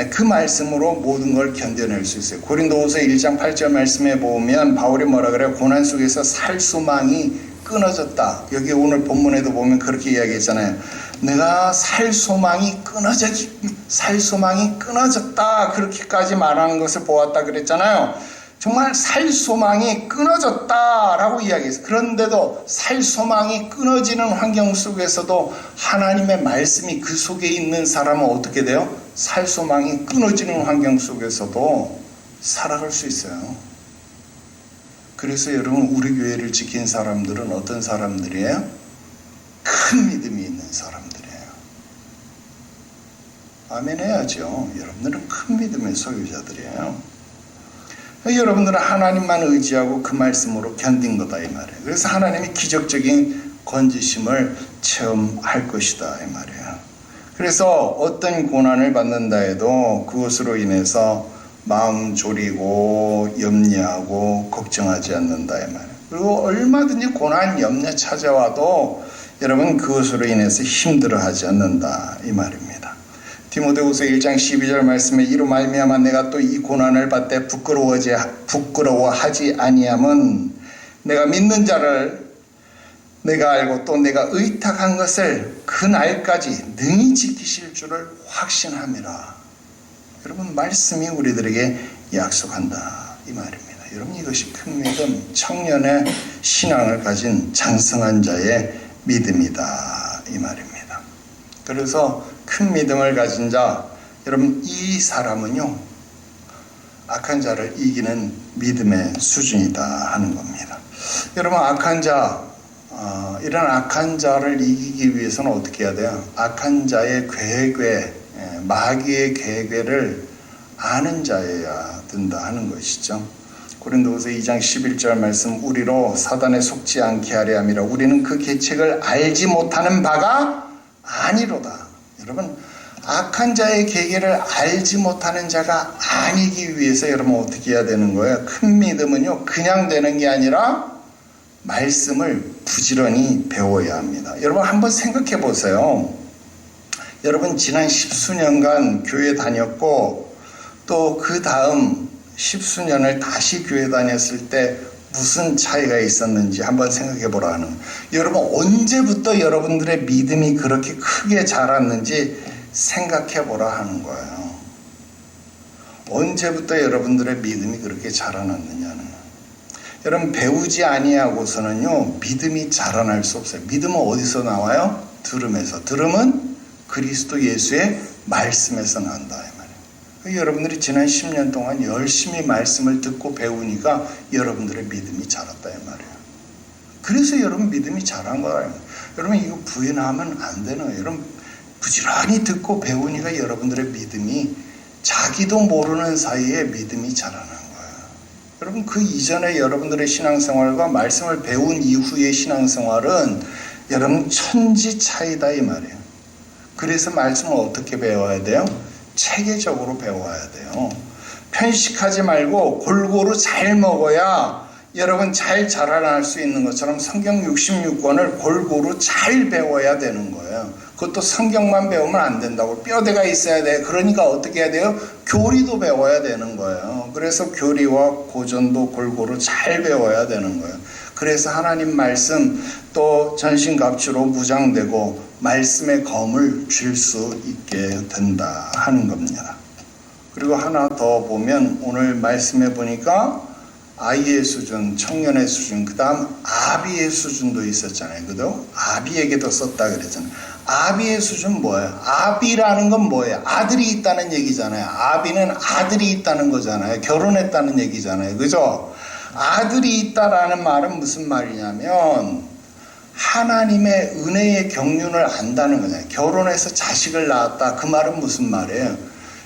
그 말씀으로 모든 걸 견뎌낼 수 있어요. 고린도후서 1장 8절 말씀에 보면 바울이 뭐라 그래요? 고난 속에서 살 소망이 끊어졌다. 여기 오늘 본문에도 보면 그렇게 이야기했잖아요. 내가 살 소망이 끊어졌다. 그렇게까지 말하는 것을 보았다 그랬잖아요. 정말 살 소망이 끊어졌다라고 이야기했어요. 그런데도 살 소망이 끊어지는 환경 속에서도 하나님의 말씀이 그 속에 있는 사람은 어떻게 돼요? 살 소망이 끊어지는 환경 속에서도 살아갈 수 있어요. 그래서 여러분 우리 교회를 지킨 사람들은 어떤 사람들이에요? 큰 믿음이 있는 사람들이에요. 아멘 해야죠. 여러분들은 큰 믿음의 소유자들이에요. 여러분들은 하나님만 의지하고 그 말씀으로 견딘 거다 이 말이에요. 그래서 하나님이 기적적인 건지심을 체험할 것이다 이 말이에요. 그래서 어떤 고난을 받는다 해도 그것으로 인해서 마음 졸이고 염려하고 걱정하지 않는다 이 말이에요. 그리고 얼마든지 고난 염려 찾아와도 여러분 그것으로 인해서 힘들어하지 않는다 이 말입니다. 디모데후서 1장 12절 말씀에 이로 말미암아 내가 또 이 고난을 받되 부끄러워하지 아니함은 내가 믿는 자를 내가 알고 또 내가 의탁한 것을 그 날까지 능히 지키실 줄을 확신함이라. 여러분 말씀이 우리들에게 약속한다 이 말입니다. 여러분 이것이 큰 믿음, 청년의 신앙을 가진 장성한 자의 믿음이다 이 말입니다. 그래서 큰 믿음을 가진 자, 여러분 이 사람은요 악한 자를 이기는 믿음의 수준이다 하는 겁니다. 여러분 악한 자, 이런 악한 자를 이기기 위해서는 어떻게 해야 돼요? 악한 자의 괴괴, 마귀의 괴괴를 아는 자여야 된다 하는 것이죠. 고린도후서 2장 11절 말씀, 우리로 사단에 속지 않게 하려 함이라. 우리는 그 계책을 알지 못하는 바가 아니로다. 여러분 악한 자의 계계를 알지 못하는 자가 아니기 위해서 여러분 어떻게 해야 되는 거예요? 큰 믿음은요 그냥 되는 게 아니라 말씀을 부지런히 배워야 합니다. 여러분 한번 생각해 보세요. 여러분 지난 십수년간 교회 다녔고 또 그 다음 십수년을 다시 교회 다녔을 때 무슨 차이가 있었는지 한번 생각해 보라 하는. 여러분 언제부터 여러분들의 믿음이 그렇게 크게 자랐는지 생각해 보라 하는 거예요. 언제부터 여러분들의 믿음이 그렇게 자라났느냐는. 여러분 배우지 아니하고서는요 믿음이 자라날 수 없어요. 믿음은 어디서 나와요? 들음에서. 들음은 그리스도 예수의 말씀에서 난다 이 말이에요. 여러분들이 지난 10년 동안 열심히 말씀을 듣고 배우니까 여러분들의 믿음이 자랐다 이 말이에요. 그래서 여러분 믿음이 자란 거예요. 여러분 이거 부인하면 안 되는 거예요. 여러분 부지런히 듣고 배우니까 여러분들의 믿음이 자기도 모르는 사이에 믿음이 자라는 거예요. 여러분 그 이전에 여러분들의 신앙생활과 말씀을 배운 이후의 신앙생활은 여러분 천지 차이다 이 말이에요. 그래서 말씀을 어떻게 배워야 돼요? 체계적으로 배워야 돼요. 편식하지 말고 골고루 잘 먹어야 여러분 잘 자라날 수 있는 것처럼 성경 66권을 골고루 잘 배워야 되는 거예요. 그것도 성경만 배우면 안 된다고. 뼈대가 있어야 돼. 그러니까 어떻게 해야 돼요? 교리도 배워야 되는 거예요. 그래서 교리와 고전도 골고루 잘 배워야 되는 거예요. 그래서 하나님 말씀 또 전신갑주로 무장되고 말씀의 검을 쥘 수 있게 된다 하는 겁니다. 그리고 하나 더 보면 오늘 말씀해 보니까 아이의 수준, 청년의 수준, 그 다음 아비의 수준도 있었잖아요. 그죠? 아비에게도 썼다 그랬잖아요. 아비의 수준 뭐예요? 아비라는 건 뭐예요? 아들이 있다는 얘기잖아요. 아비는 아들이 있다는 거잖아요. 결혼했다는 얘기잖아요. 그죠? 아들이 있다라는 말은 무슨 말이냐면 하나님의 은혜의 경륜을 안다는 거잖아요. 결혼해서 자식을 낳았다. 그 말은 무슨 말이에요?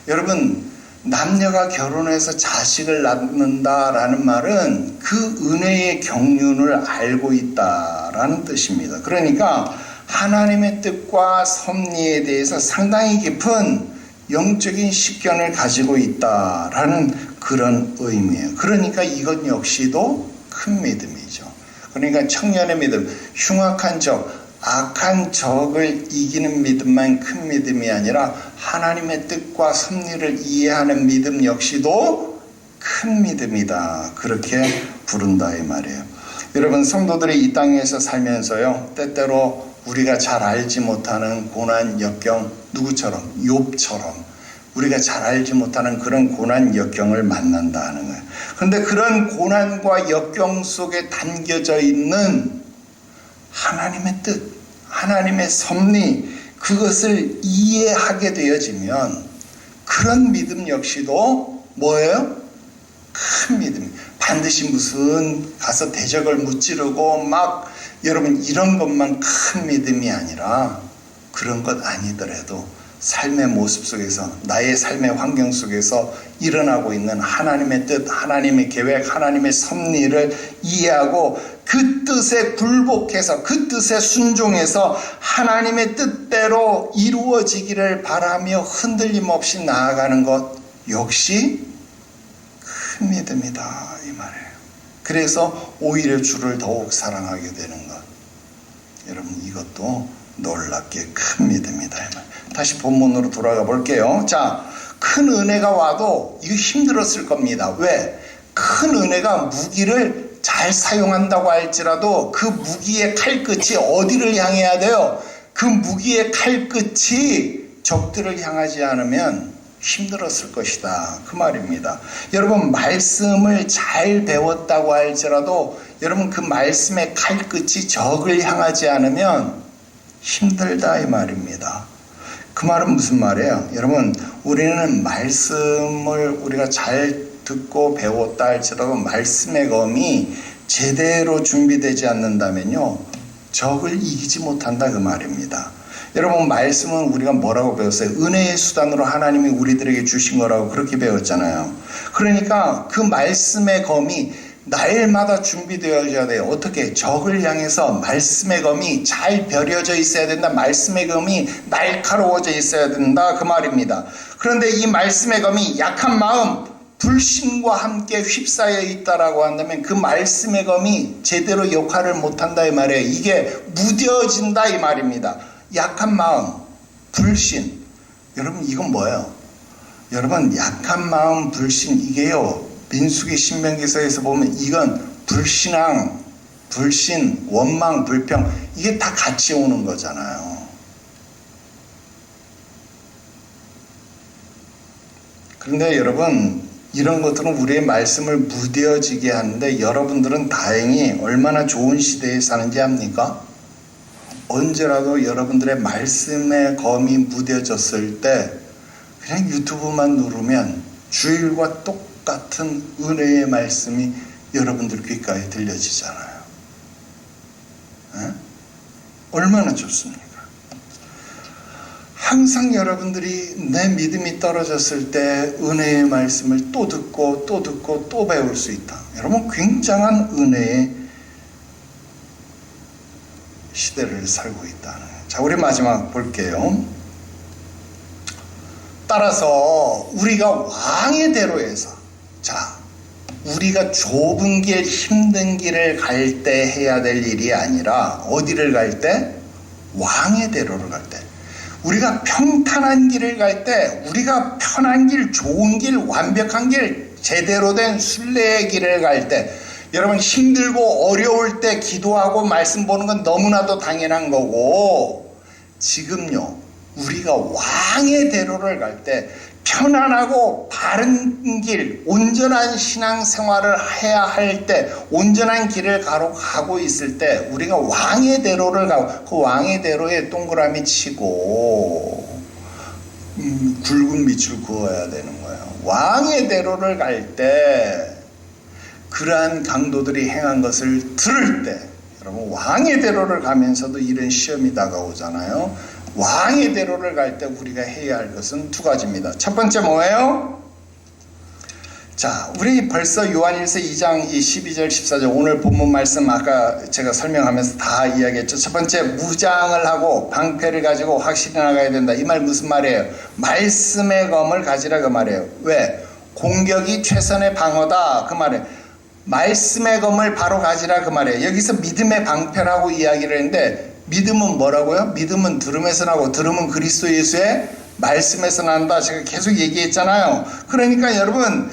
여러분 남녀가 결혼해서 자식을 낳는다라는 말은 그 은혜의 경륜을 알고 있다라는 뜻입니다. 그러니까 하나님의 뜻과 섭리에 대해서 상당히 깊은 영적인 식견을 가지고 있다라는 그런 의미예요. 그러니까 이것 역시도 큰 믿음이죠. 그러니까 청년의 믿음, 흉악한 적, 악한 적을 이기는 믿음만 큰 믿음이 아니라 하나님의 뜻과 섭리를 이해하는 믿음 역시도 큰 믿음이다. 그렇게 부른다 이 말이에요. 여러분 성도들이 이 땅에서 살면서요 때때로 우리가 잘 알지 못하는 고난 역경, 누구처럼? 욥처럼 우리가 잘 알지 못하는 그런 고난 역경을 만난다는 거예요. 그런데 그런 고난과 역경 속에 담겨져 있는 하나님의 뜻, 하나님의 섭리, 그것을 이해하게 되어지면 그런 믿음 역시도 뭐예요? 큰 믿음. 반드시 무슨 가서 대적을 무찌르고 막 여러분 이런 것만 큰 믿음이 아니라 그런 것 아니더라도 삶의 모습 속에서, 나의 삶의 환경 속에서 일어나고 있는 하나님의 뜻, 하나님의 계획, 하나님의 섭리를 이해하고 그 뜻에 굴복해서, 그 뜻에 순종해서 하나님의 뜻대로 이루어지기를 바라며 흔들림 없이 나아가는 것 역시 큰 믿음이다 이 말이에요. 그래서 오히려 주를 더욱 사랑하게 되는 것, 여러분 이것도 놀랍게 큰 믿음이다 이 말. 다시 본문으로 돌아가 볼게요. 자, 큰 은혜가 와도 이거 힘들었을 겁니다. 왜? 큰 은혜가 무기를 잘 사용한다고 할지라도 그 무기의 칼끝이 어디를 향해야 돼요? 그 무기의 칼끝이 적들을 향하지 않으면 힘들었을 것이다 그 말입니다. 여러분 말씀을 잘 배웠다고 할지라도 여러분 그 말씀의 칼끝이 적을 향하지 않으면 힘들다 이 말입니다. 그 말은 무슨 말이에요? 여러분 우리는 말씀을 우리가 잘 듣고 배웠다 할지라도 말씀의 검이 제대로 준비되지 않는다면요 적을 이기지 못한다 그 말입니다. 여러분 말씀은 우리가 뭐라고 배웠어요? 은혜의 수단으로 하나님이 우리들에게 주신 거라고 그렇게 배웠잖아요. 그러니까 그 말씀의 검이 날마다 준비되어져야 돼요. 어떻게? 적을 향해서 말씀의 검이 잘 벼려져 있어야 된다. 말씀의 검이 날카로워져 있어야 된다 그 말입니다. 그런데 이 말씀의 검이 약한 마음, 불신과 함께 휩싸여 있다라고 한다면 그 말씀의 검이 제대로 역할을 못한다 이 말이에요. 이게 무뎌진다 이 말입니다. 약한 마음, 불신. 여러분 이건 뭐예요? 여러분 약한 마음, 불신 이게요 민수기 신명기서에서 보면 이건 불신앙, 불신, 원망, 불평 이게 다 같이 오는 거잖아요. 그런데 여러분 이런 것들은 우리의 말씀을 무뎌지게 하는데 여러분들은 다행히 얼마나 좋은 시대에 사는지 압니까? 언제라도 여러분들의 말씀의 검이 무뎌졌을 때 그냥 유튜브만 누르면 주일과 똑같은 은혜의 말씀이 여러분들 귓가에 들려지잖아요. 에? 얼마나 좋습니까? 항상 여러분들이 내 믿음이 떨어졌을 때 은혜의 말씀을 또 듣고 또 듣고 또 배울 수 있다. 여러분 굉장한 은혜의 시대를 살고 있다는. 자, 우리 마지막 볼게요. 따라서 우리가 왕의 대로에서, 자, 우리가 좁은 길, 힘든 길을 갈 때 해야 될 일이 아니라 어디를 갈 때? 왕의 대로를 갈 때. 우리가 평탄한 길을 갈 때, 우리가 편한 길, 좋은 길, 완벽한 길, 제대로 된 순례의 길을 갈 때, 여러분 힘들고 어려울 때 기도하고 말씀 보는 건 너무나도 당연한 거고, 지금요 우리가 왕의 대로를 갈 때 편안하고 바른 길, 온전한 신앙생활을 해야 할 때, 온전한 길을 가고 있을 때 우리가 왕의 대로를 가고 그 왕의 대로에 동그라미 치고 굵은 빛을 그어야 되는 거예요. 왕의 대로를 갈 때 그러한 강도들이 행한 것을 들을 때, 여러분 왕의 대로를 가면서도 이런 시험이 다가오잖아요. 왕의 대로를 갈 때 우리가 해야 할 것은 두 가지입니다. 첫 번째 뭐예요? 자, 우리 벌써 요한일서 2장 12절 14절 오늘 본문 말씀 아까 제가 설명하면서 다 이야기했죠. 첫 번째 무장을 하고 방패를 가지고 확실히 나가야 된다. 이 말 무슨 말이에요? 말씀의 검을 가지라 그 말이에요. 왜? 공격이 최선의 방어다 그 말이에요. 말씀의 검을 바로 가지라 그 말이에요. 여기서 믿음의 방패라고 이야기를 했는데 믿음은 뭐라고요? 믿음은 들음에서 나고 들음은 그리스도 예수의 말씀에서 난다. 제가 계속 얘기했잖아요. 그러니까 여러분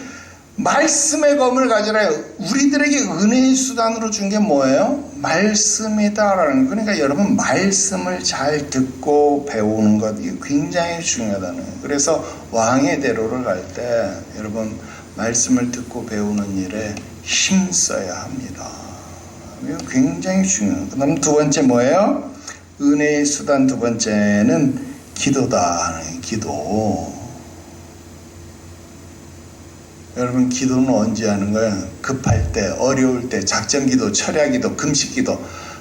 말씀의 검을 가지라. 우리들에게 은혜의 수단으로 준 게 뭐예요? 말씀이다라는. 그러니까 여러분 말씀을 잘 듣고 배우는 것 이게 굉장히 중요하다는 거예요. 그래서 왕의 대로를 갈 때 여러분 말씀을 듣고 배우는 일에 힘써야 합니다. 이거 굉장히 중요해요. 그 다음 두 번째 뭐예요? 은혜의 수단 두 번째는 기도다. 기도. 여러분 기도는 언제 하는 거예요? 급할 때, 어려울 때, 작전기도, 철야기도, 금식기도.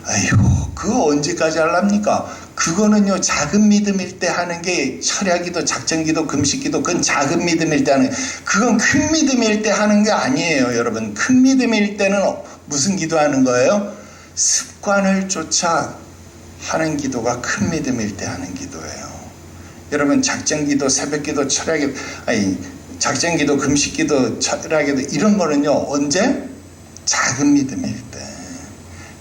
아이고 그거 언제까지 하랍니까? 그거는요, 작은 믿음일 때 하는 게 철야기도, 작전기도, 금식기도, 그건 작은 믿음일 때 하는, 그건 큰 믿음일 때 하는 게 아니에요, 여러분. 큰 믿음일 때는 무슨 기도하는 거예요? 습관을 쫓아 하는 기도가 큰 믿음일 때 하는 기도예요. 여러분, 작전기도, 새벽기도, 철야기도, 작전기도, 금식기도, 철야기도, 이런 거는요, 언제? 작은 믿음일 때.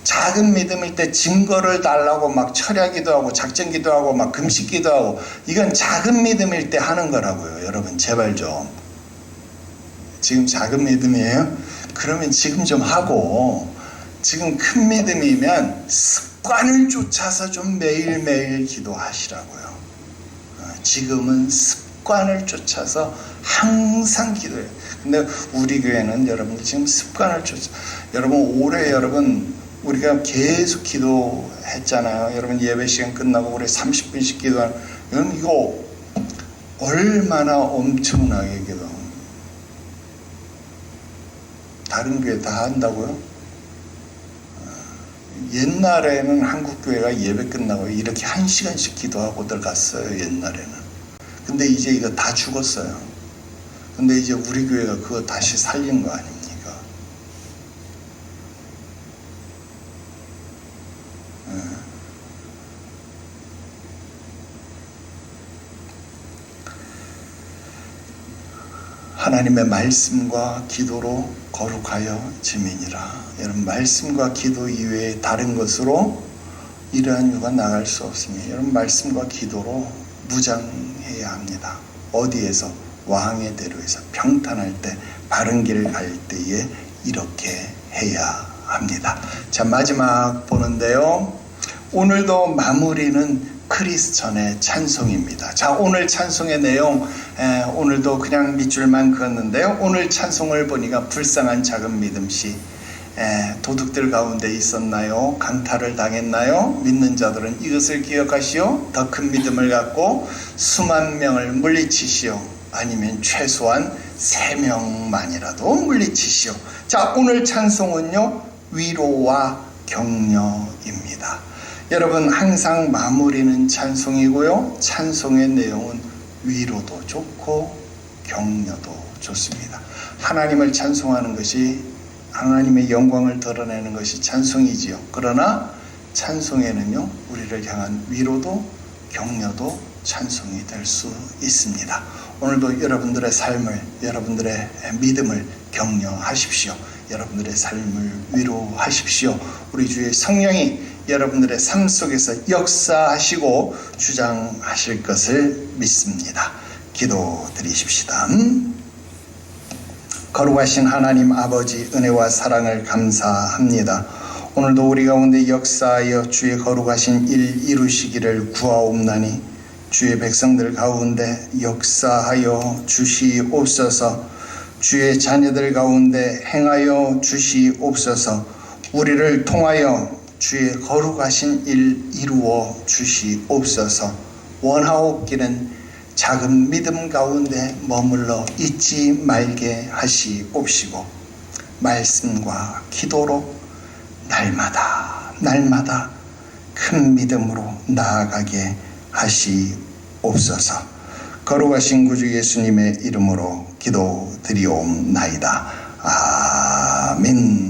작은 믿음일 때 증거를 달라고 막 철야기도 하고 작전기도 하고 막 금식기도 하고, 이건 작은 믿음일 때 하는 거라고요. 여러분, 제발 좀. 지금 작은 믿음이에요? 그러면 지금 좀 하고, 지금 큰 믿음이면 습관을 쫓아서 좀 매일매일 기도하시라고요. 지금은 습관을 쫓아서 항상 기도해요. 근데 우리 교회는 여러분 지금 습관을 쫓아, 여러분 올해 여러분 우리가 계속 기도했잖아요. 여러분 예배 시간 끝나고 우리 30분씩 기도하는, 여러분 이거 얼마나 엄청나게 기도. 다른 교회 다 한다고요? 옛날에는 한국교회가 예배 끝나고 이렇게 1시간씩 기도하고들 갔어요, 옛날에는. 근데 이제 이거 다 죽었어요. 근데 이제 우리 교회가 그거 다시 살린 거 아닙니까? 하나님의 말씀과 기도로 거룩하여 지민이라. 여러분, 말씀과 기도 이외에 다른 것으로 이러한 유가 나갈 수 없습니다. 여러분, 말씀과 기도로 무장해야 합니다. 어디에서? 왕의 대로에서 평탄할 때, 바른 길 갈 때에 이렇게 해야 합니다. 자, 마지막 보는데요, 오늘도 마무리는 크리스천의 찬송입니다. 자, 오늘 찬송의 내용, 오늘도 그냥 밑줄만 그었는데요, 오늘 찬송을 보니까 불쌍한 작은 믿음씨, 도둑들 가운데 있었나요? 강탈을 당했나요? 믿는 자들은 이것을 기억하시오. 더 큰 믿음을 갖고 수만 명을 물리치시오. 아니면 최소한 3명만이라도 물리치시오. 자, 오늘 찬송은요, 위로와 격려입니다. 여러분, 항상 마무리는 찬송이고요, 찬송의 내용은 위로도 좋고 격려도 좋습니다. 하나님을 찬송하는 것이, 하나님의 영광을 드러내는 것이 찬송이지요. 그러나 찬송에는요, 우리를 향한 위로도 격려도 찬송이 될 수 있습니다. 오늘도 여러분들의 삶을, 여러분들의 믿음을 격려하십시오. 여러분들의 삶을 위로하십시오. 우리 주의 성령이 여러분들의 삶 속에서 역사하시고 주장하실 것을 믿습니다. 기도드리십시다. 거룩하신 하나님 아버지, 은혜와 사랑을 감사합니다. 오늘도 우리 가운데 역사하여 주의 거룩하신 일 이루시기를 구하옵나니, 주의 백성들 가운데 역사하여 주시옵소서. 주의 자녀들 가운데 행하여 주시옵소서. 우리를 통하여 주의 거룩하신 일 이루어 주시옵소서. 원하옵기는 작은 믿음 가운데 머물러 있지 말게 하시옵시고, 말씀과 기도로 날마다 큰 믿음으로 나아가게 하시옵소서. 거룩하신 구주 예수님의 이름으로 기도드리옵나이다. 아멘.